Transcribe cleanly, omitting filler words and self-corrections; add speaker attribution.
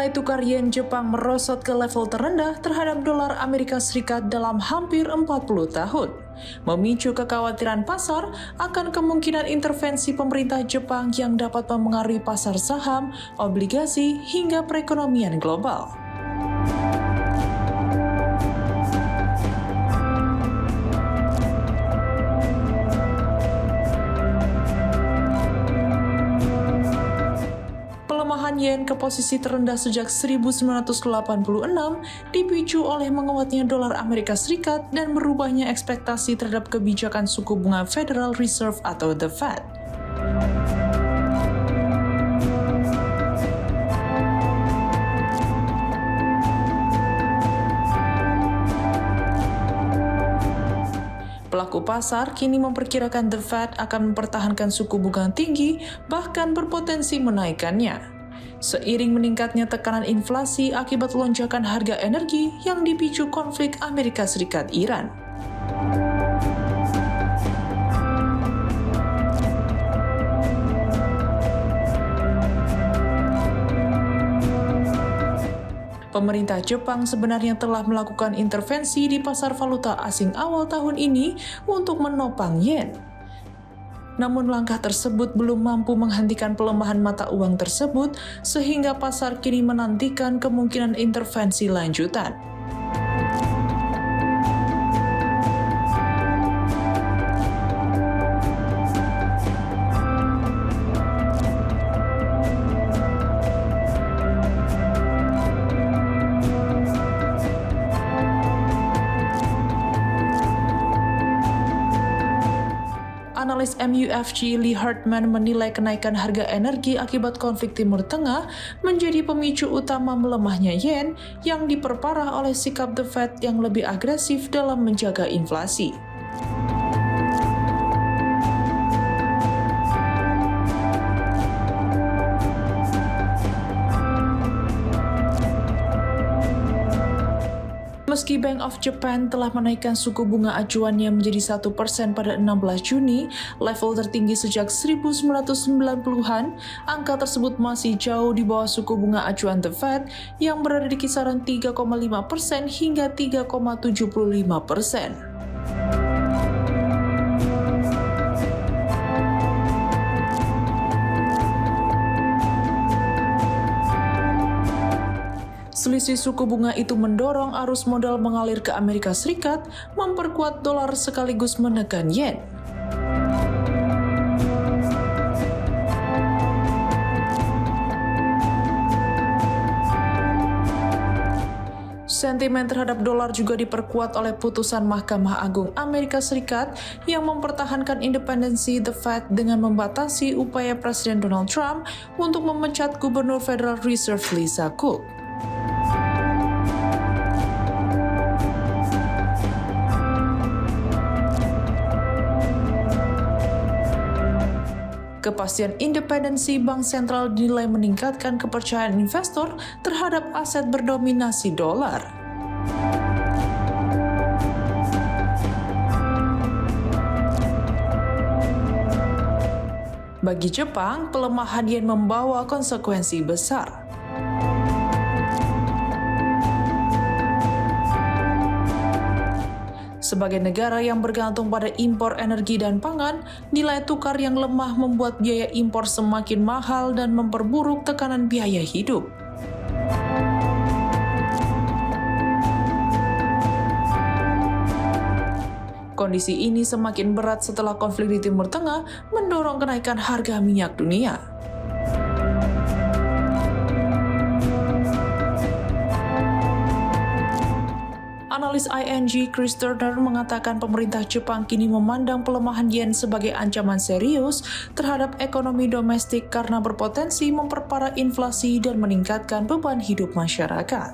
Speaker 1: Nilai tukar yen Jepang merosot ke level terendah terhadap dolar Amerika Serikat dalam hampir 40 tahun, memicu kekhawatiran pasar akan kemungkinan intervensi pemerintah Jepang yang dapat memengaruhi pasar saham, obligasi, hingga perekonomian global. Pelemahan yen ke posisi terendah sejak 1986 dipicu oleh menguatnya dolar Amerika Serikat dan berubahnya ekspektasi terhadap kebijakan suku bunga Federal Reserve atau The Fed. Pelaku pasar kini memperkirakan The Fed akan mempertahankan suku bunga tinggi, bahkan berpotensi menaikkannya. Seiring meningkatnya tekanan inflasi akibat lonjakan harga energi yang dipicu konflik Amerika Serikat-Iran. Pemerintah Jepang sebenarnya telah melakukan intervensi di pasar valuta asing awal tahun ini untuk menopang yen. Namun langkah tersebut belum mampu menghentikan pelemahan mata uang tersebut, sehingga pasar kini menantikan kemungkinan intervensi lanjutan. Analis MUFG Lee Hartman menilai kenaikan harga energi akibat konflik Timur Tengah menjadi pemicu utama melemahnya yen yang diperparah oleh sikap The Fed yang lebih agresif dalam menjaga inflasi. Meski Bank of Japan telah menaikkan suku bunga acuannya menjadi 1% pada 16 Juni, level tertinggi sejak 1990-an, angka tersebut masih jauh di bawah suku bunga acuan The Fed yang berada di kisaran 3,5% hingga 3,75%. Selisih suku bunga itu mendorong arus modal mengalir ke Amerika Serikat, memperkuat dolar sekaligus menekan yen. Sentimen terhadap dolar juga diperkuat oleh putusan Mahkamah Agung Amerika Serikat yang mempertahankan independensi The Fed dengan membatasi upaya Presiden Donald Trump untuk memecat Gubernur Federal Reserve Lisa Cook. Kepastian independensi bank sentral dinilai meningkatkan kepercayaan investor terhadap aset berdominasi dolar. Bagi Jepang, pelemahan yen membawa konsekuensi besar. Sebagai negara yang bergantung pada impor energi dan pangan, nilai tukar yang lemah membuat biaya impor semakin mahal dan memperburuk tekanan biaya hidup. Kondisi ini semakin berat setelah konflik di Timur Tengah mendorong kenaikan harga minyak dunia. Analis ING Chris Turner mengatakan pemerintah Jepang kini memandang pelemahan yen sebagai ancaman serius terhadap ekonomi domestik karena berpotensi memperparah inflasi dan meningkatkan beban hidup masyarakat.